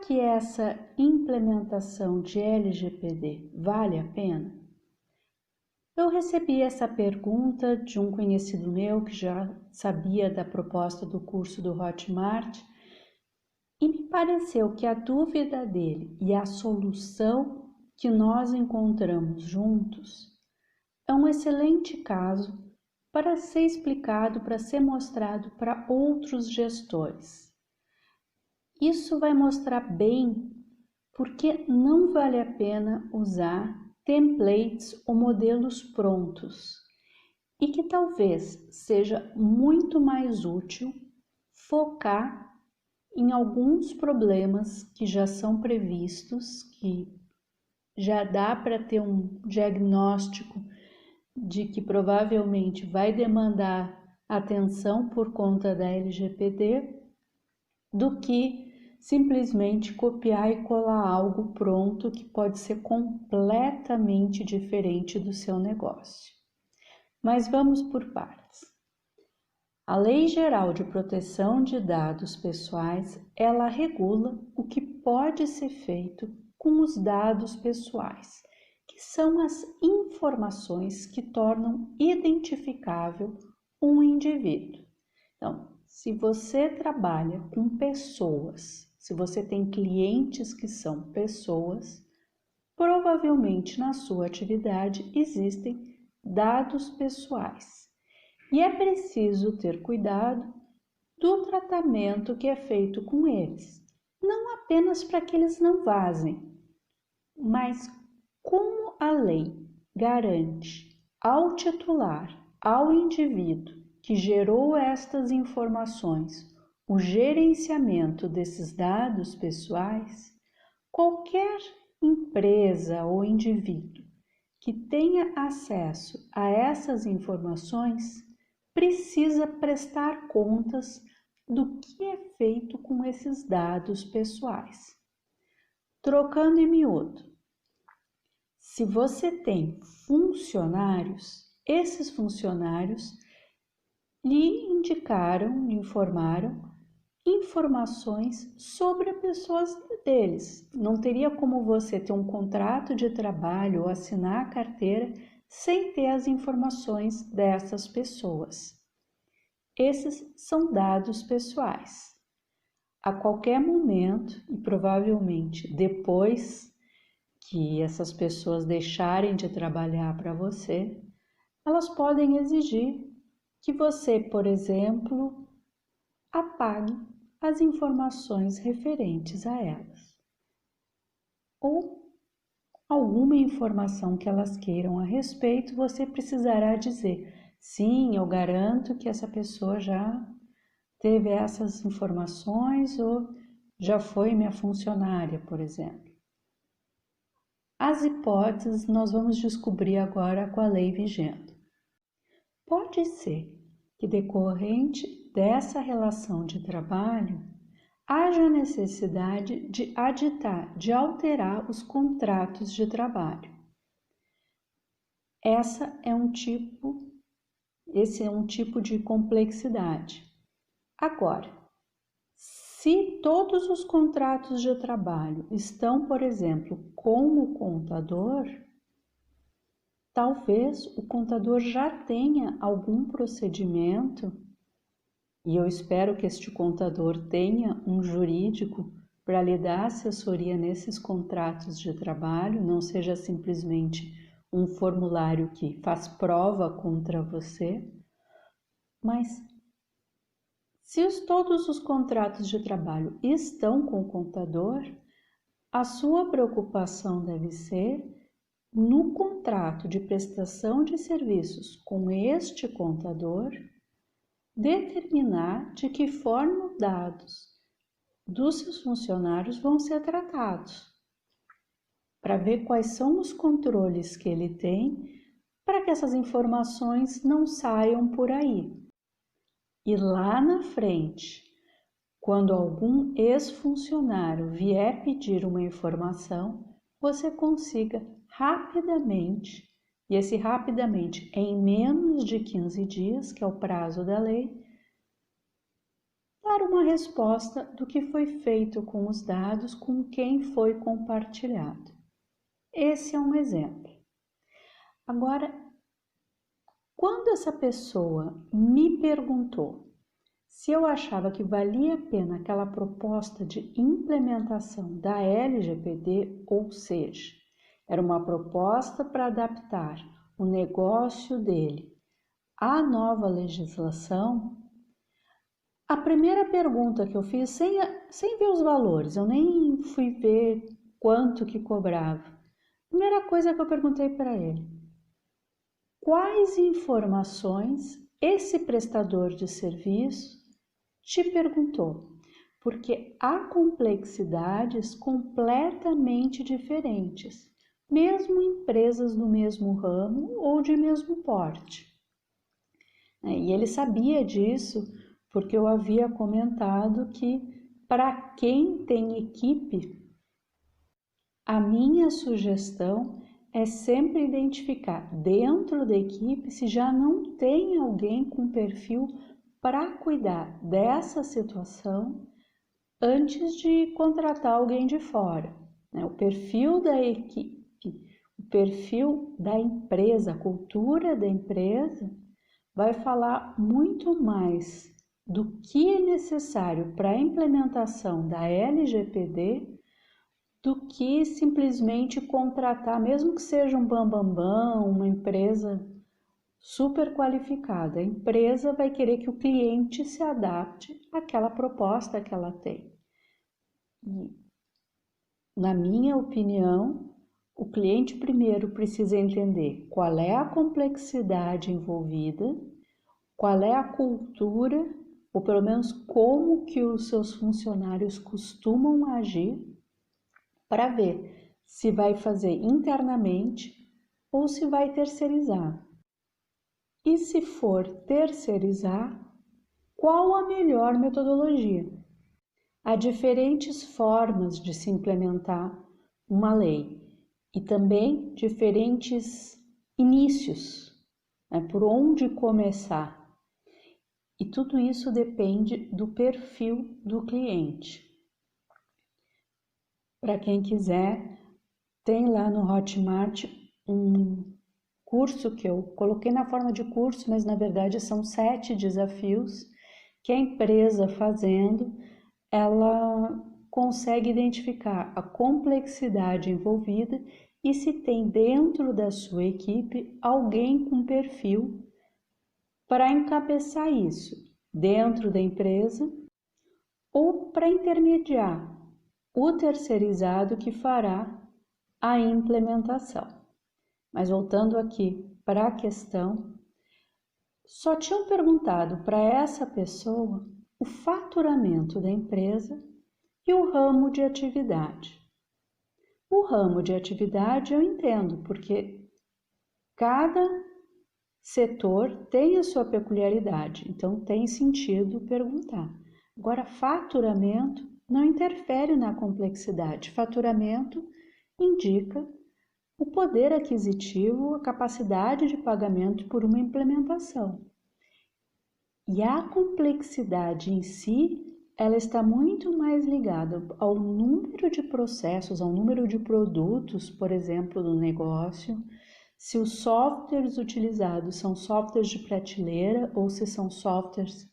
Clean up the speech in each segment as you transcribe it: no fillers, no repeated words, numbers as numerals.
que essa implementação de LGPD vale a pena? Eu recebi essa pergunta de um conhecido meu que já sabia da proposta do curso do Hotmart e me pareceu que a dúvida dele e a solução que nós encontramos juntos é um excelente caso para ser explicado, para ser mostrado para outros gestores. Isso vai mostrar bem porque não vale a pena usar templates ou modelos prontos e que talvez seja muito mais útil focar em alguns problemas que já são previstos, que já dá para ter um diagnóstico de que provavelmente vai demandar atenção por conta da LGPD, do que simplesmente copiar e colar algo pronto que pode ser completamente diferente do seu negócio. Mas vamos por partes. A Lei Geral de Proteção de Dados Pessoais, ela regula o que pode ser feito com os dados pessoais, que são as informações que tornam identificável um indivíduo. Então, se você trabalha com pessoas, se você tem clientes que são pessoas, provavelmente na sua atividade existem dados pessoais. E é preciso ter cuidado do tratamento que é feito com eles, não apenas para que eles não vazem, mas como a lei garante ao titular, ao indivíduo que gerou estas informações, o gerenciamento desses dados pessoais, qualquer empresa ou indivíduo que tenha acesso a essas informações precisa prestar contas do que é feito com esses dados pessoais. Trocando em miúdo, se você tem funcionários, esses funcionários lhe informaram informações sobre as pessoas deles. Não teria como você ter um contrato de trabalho ou assinar a carteira sem ter as informações dessas pessoas. Esses são dados pessoais. A qualquer momento, e provavelmente depois que essas pessoas deixarem de trabalhar para você, elas podem exigir que você, por exemplo, apague as informações referentes a elas, ou alguma informação que elas queiram a respeito, você precisará dizer: sim, eu garanto que essa pessoa já teve essas informações ou já foi minha funcionária, por exemplo. As hipóteses nós vamos descobrir agora com a lei vigente. Pode ser que, decorrente dessa relação de trabalho, haja necessidade de alterar os contratos de trabalho. Esse é um tipo de complexidade. Agora, se todos os contratos de trabalho estão, por exemplo, com o contador, talvez o contador já tenha algum procedimento, e eu espero que este contador tenha um jurídico para lhe dar assessoria nesses contratos de trabalho, não seja simplesmente um formulário que faz prova contra você, mas se todos os contratos de trabalho estão com o contador, a sua preocupação deve ser, no contrato de prestação de serviços com este contador, determinar de que forma os dados dos seus funcionários vão ser tratados, para ver quais são os controles que ele tem para que essas informações não saiam por aí. E lá na frente, quando algum ex-funcionário vier pedir uma informação, você consiga rapidamente, e esse rapidamente em menos de 15 dias, que é o prazo da lei, para uma resposta do que foi feito com os dados, com quem foi compartilhado. Esse é um exemplo. Agora, quando essa pessoa me perguntou se eu achava que valia a pena aquela proposta de implementação da LGPD, ou seja, era uma proposta para adaptar o negócio dele à nova legislação, a primeira pergunta que eu fiz, sem ver os valores, eu nem fui ver quanto que cobrava. A primeira coisa que eu perguntei para ele: quais informações esse prestador de serviço te perguntou? Porque há complexidades completamente diferentes, mesmo empresas do mesmo ramo ou de mesmo porte. E ele sabia disso porque eu havia comentado que, para quem tem equipe, a minha sugestão é sempre identificar dentro da equipe se já não tem alguém com perfil para cuidar dessa situação antes de contratar alguém de fora. O perfil da equipe, o perfil da empresa, a cultura da empresa vai falar muito mais do que é necessário para a implementação da LGPD do que simplesmente contratar, mesmo que seja um bambambam, uma empresa super qualificada. A empresa vai querer que o cliente se adapte àquela proposta que ela tem. E, na minha opinião, o cliente primeiro precisa entender qual é a complexidade envolvida, qual é a cultura, ou pelo menos como que os seus funcionários costumam agir, para ver se vai fazer internamente ou se vai terceirizar. E se for terceirizar, qual a melhor metodologia? Há diferentes formas de se implementar uma lei e também diferentes inícios, por onde começar. E tudo isso depende do perfil do cliente. Para quem quiser, tem lá no Hotmart um curso que eu coloquei na forma de curso, mas na verdade são 7 desafios que a empresa fazendo, ela consegue identificar a complexidade envolvida e se tem dentro da sua equipe alguém com perfil para encabeçar isso dentro da empresa ou para intermediar o terceirizado que fará a implementação. Mas voltando aqui para a questão, só tinham perguntado para essa pessoa o faturamento da empresa e o ramo de atividade. O ramo de atividade eu entendo, porque cada setor tem a sua peculiaridade, então tem sentido perguntar. Agora, faturamento não interfere na complexidade. Faturamento indica o poder aquisitivo, a capacidade de pagamento por uma implementação. E a complexidade em si, ela está muito mais ligada ao número de processos, ao número de produtos, por exemplo, do negócio, se os softwares utilizados são softwares de prateleira ou se são softwares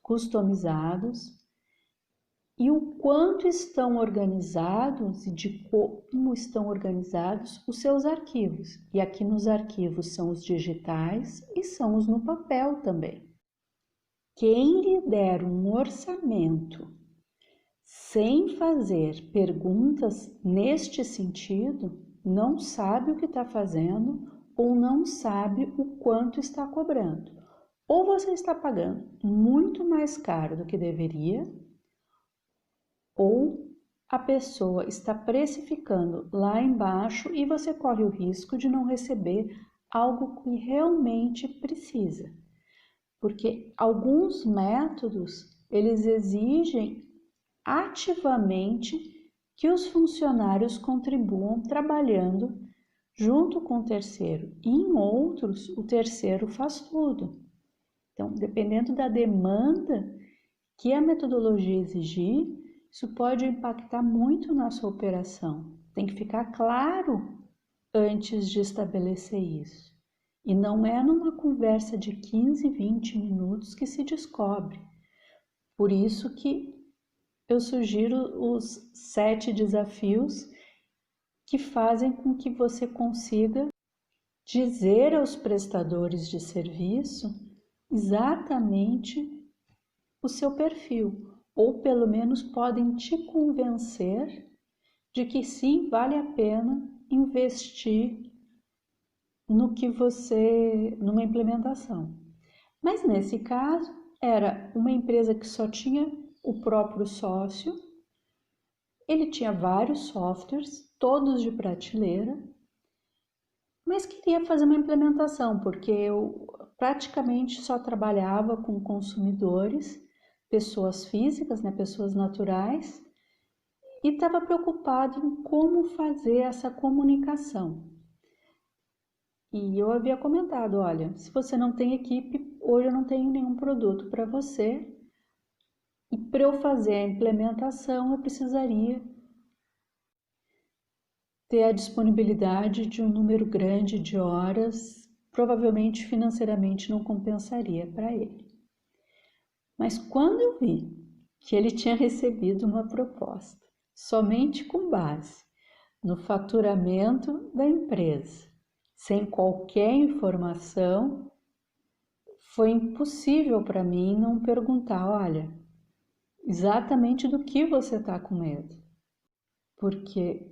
customizados, e o quanto estão organizados e de como estão organizados os seus arquivos. E aqui nos arquivos são os digitais e são os no papel também. Quem lhe der um orçamento sem fazer perguntas neste sentido, não sabe o que está fazendo ou não sabe o quanto está cobrando. Ou você está pagando muito mais caro do que deveria, ou a pessoa está precificando lá embaixo e você corre o risco de não receber algo que realmente precisa. Porque alguns métodos, eles exigem ativamente que os funcionários contribuam trabalhando junto com o terceiro. E em outros, o terceiro faz tudo. Então, dependendo da demanda que a metodologia exigir, isso pode impactar muito na sua operação. Tem que ficar claro antes de estabelecer isso. E não é numa conversa de 15, 20 minutos que se descobre. Por isso que eu sugiro os 7 desafios que fazem com que você consiga dizer aos prestadores de serviço exatamente o seu perfil, ou pelo menos podem te convencer de que sim, vale a pena investir numa implementação. Mas nesse caso, era uma empresa que só tinha o próprio sócio, ele tinha vários softwares, todos de prateleira, mas queria fazer uma implementação, porque eu praticamente só trabalhava com consumidores, pessoas físicas, né, pessoas naturais, e estava preocupado em como fazer essa comunicação. E eu havia comentado, olha, se você não tem equipe, hoje eu não tenho nenhum produto para você, e para eu fazer a implementação eu precisaria ter a disponibilidade de um número grande de horas, provavelmente financeiramente não compensaria para ele. Mas quando eu vi que ele tinha recebido uma proposta somente com base no faturamento da empresa, sem qualquer informação, foi impossível para mim não perguntar, olha, exatamente do que você está com medo. Porque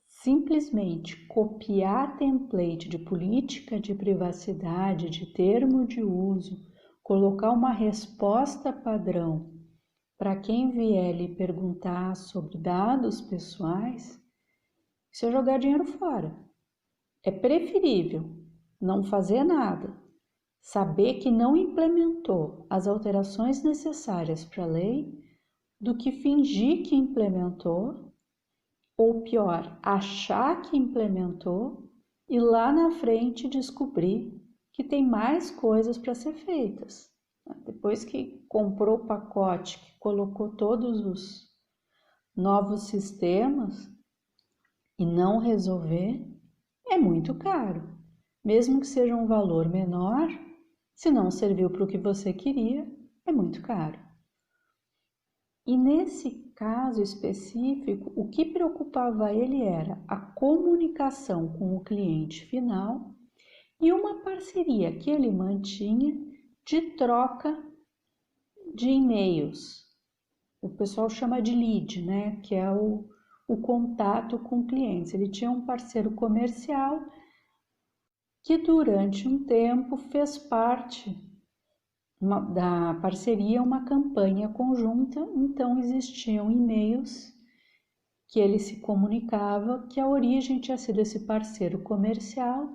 simplesmente copiar template de política de privacidade, de termo de uso, colocar uma resposta padrão para quem vier lhe perguntar sobre dados pessoais, isso é jogar dinheiro fora. É preferível não fazer nada, saber que não implementou as alterações necessárias para a lei, do que fingir que implementou, ou pior, achar que implementou e lá na frente descobrir que tem mais coisas para ser feitas. Depois que comprou o pacote, que colocou todos os novos sistemas e não resolver, é muito caro. Mesmo que seja um valor menor, se não serviu para o que você queria, é muito caro. E nesse caso específico, o que preocupava ele era a comunicação com o cliente final e uma parceria que ele mantinha de troca de e-mails. O pessoal chama de lead, né? Que é o contato com clientes. Ele tinha um parceiro comercial que durante um tempo fez parte da parceria uma campanha conjunta, então existiam e-mails que ele se comunicava que a origem tinha sido esse parceiro comercial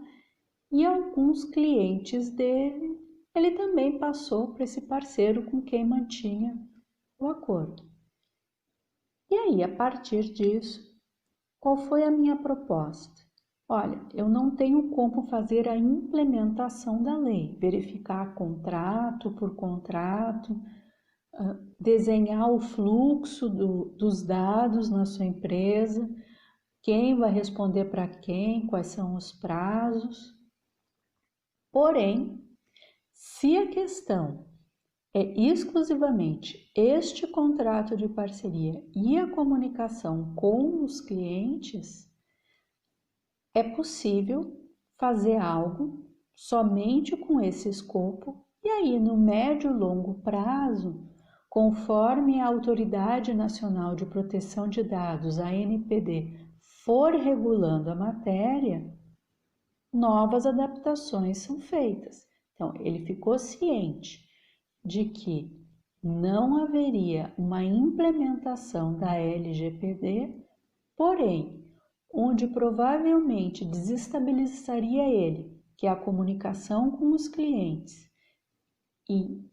e alguns clientes dele, ele também passou para esse parceiro com quem mantinha o acordo. E aí, a partir disso, qual foi a minha proposta? Olha, eu não tenho como fazer a implementação da lei, verificar contrato por contrato, desenhar o fluxo dos dados na sua empresa, quem vai responder para quem, quais são os prazos. Porém, se a questão é exclusivamente este contrato de parceria e a comunicação com os clientes, é possível fazer algo somente com esse escopo e aí no médio e longo prazo, conforme a Autoridade Nacional de Proteção de Dados, a ANPD, for regulando a matéria, novas adaptações são feitas. Então, ele ficou ciente de que não haveria uma implementação da LGPD, porém, onde provavelmente desestabilizaria ele, que é a comunicação com os clientes, e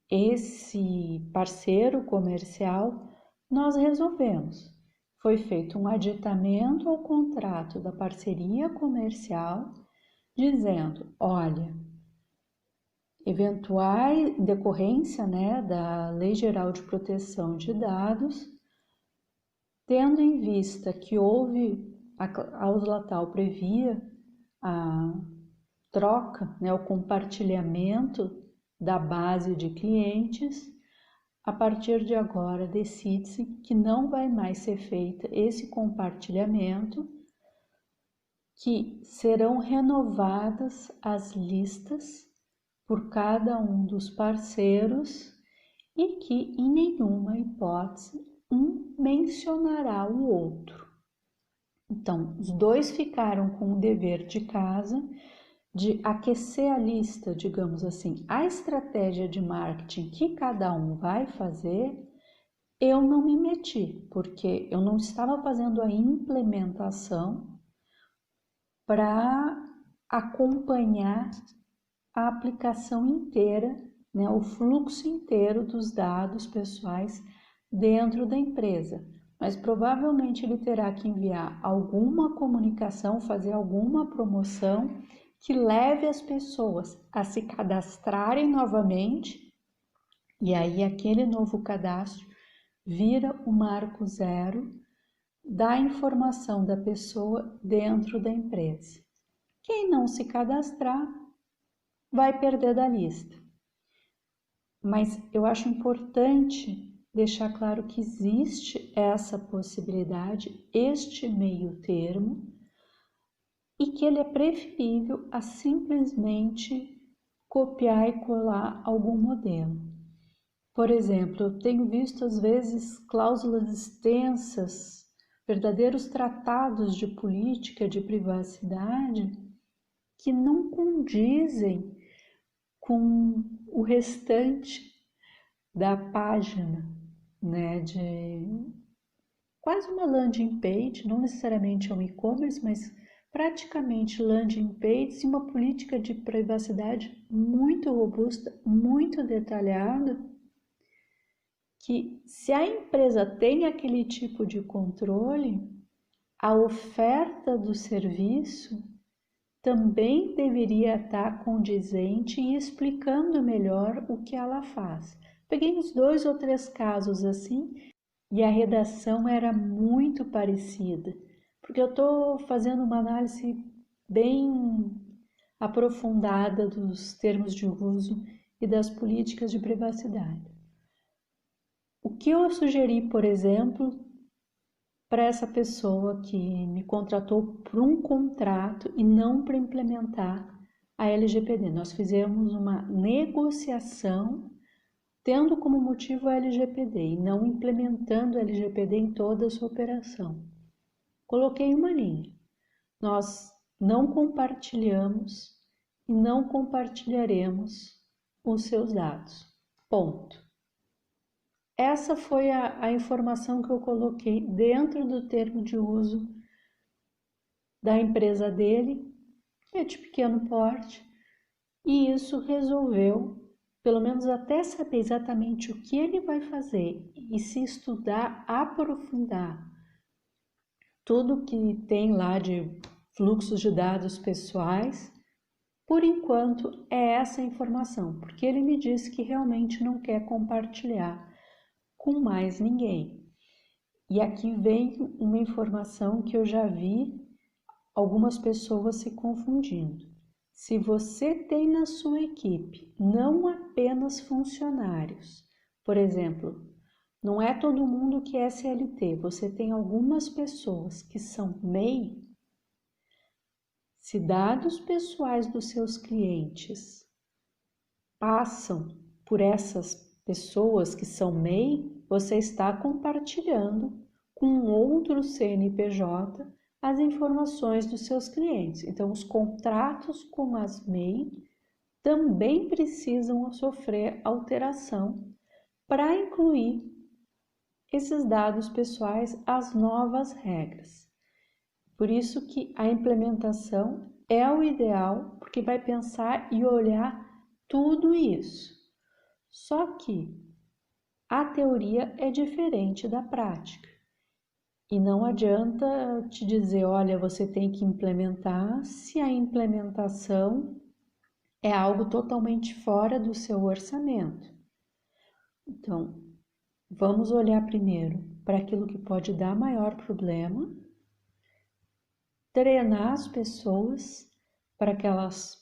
esse parceiro comercial, nós resolvemos. Foi feito um aditamento ao contrato da parceria comercial, dizendo, olha, eventuais decorrência, né, da Lei Geral de Proteção de Dados, tendo em vista que a cláusula tal previa a troca, né, o compartilhamento da base de clientes, a partir de agora decide-se que não vai mais ser feito esse compartilhamento, que serão renovadas as listas por cada um dos parceiros e que em nenhuma hipótese um mencionará o outro. Então, os dois ficaram com o dever de casa de aquecer a lista, digamos assim, a estratégia de marketing que cada um vai fazer. Eu não me meti, porque eu não estava fazendo a implementação para acompanhar a aplicação inteira, né, o fluxo inteiro dos dados pessoais dentro da empresa. Mas provavelmente ele terá que enviar alguma comunicação, fazer alguma promoção que leve as pessoas a se cadastrarem novamente, e aí aquele novo cadastro vira o marco zero da informação da pessoa dentro da empresa. Quem não se cadastrar vai perder da lista. Mas eu acho importante deixar claro que existe essa possibilidade, este meio termo, e que ele é preferível a simplesmente copiar e colar algum modelo. Por exemplo, eu tenho visto às vezes cláusulas extensas, verdadeiros tratados de política de privacidade que não condizem com o restante da página, né, de quase uma landing page, não necessariamente é um e-commerce, mas praticamente landing page e uma política de privacidade muito robusta, muito detalhada, que se a empresa tem aquele tipo de controle, a oferta do serviço também deveria estar condizente e explicando melhor o que ela faz. Peguei uns 2 ou 3 casos assim e a redação era muito parecida, porque eu estou fazendo uma análise bem aprofundada dos termos de uso e das políticas de privacidade. O que eu sugeri, por exemplo, para essa pessoa que me contratou por um contrato e não para implementar a LGPD? Nós fizemos uma negociação tendo como motivo a LGPD e não implementando a LGPD em toda a sua operação. Coloquei uma linha. Nós não compartilhamos e não compartilharemos os seus dados. Ponto. Essa foi a informação que eu coloquei dentro do termo de uso da empresa dele, que é de pequeno porte, e isso resolveu, pelo menos até saber exatamente o que ele vai fazer e se estudar, aprofundar tudo que tem lá de fluxos de dados pessoais. Por enquanto é essa informação, porque ele me disse que realmente não quer compartilhar com mais ninguém. E aqui vem uma informação que eu já vi algumas pessoas se confundindo. Se você tem na sua equipe não apenas funcionários, por exemplo, não é todo mundo que é CLT, você tem algumas pessoas que são MEI, se dados pessoais dos seus clientes passam por essas pessoas que são MEI, você está compartilhando com outro CNPJ as informações dos seus clientes. Então, os contratos com as MEI também precisam sofrer alteração para incluir esses dados pessoais às novas regras. Por isso que a implementação é o ideal, porque vai pensar e olhar tudo isso. Só que a teoria é diferente da prática. E não adianta te dizer, olha, você tem que implementar, se a implementação é algo totalmente fora do seu orçamento. Então, vamos olhar primeiro para aquilo que pode dar maior problema, treinar as pessoas para que elas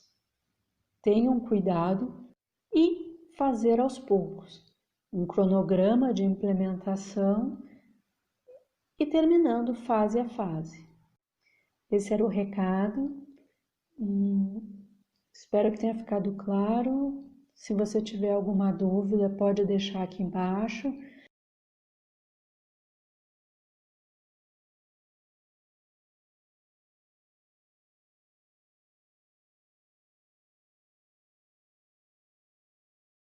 tenham cuidado e fazer aos poucos um cronograma de implementação e terminando fase a fase. Esse era o recado e espero que tenha ficado claro. Se você tiver alguma dúvida, pode deixar aqui embaixo.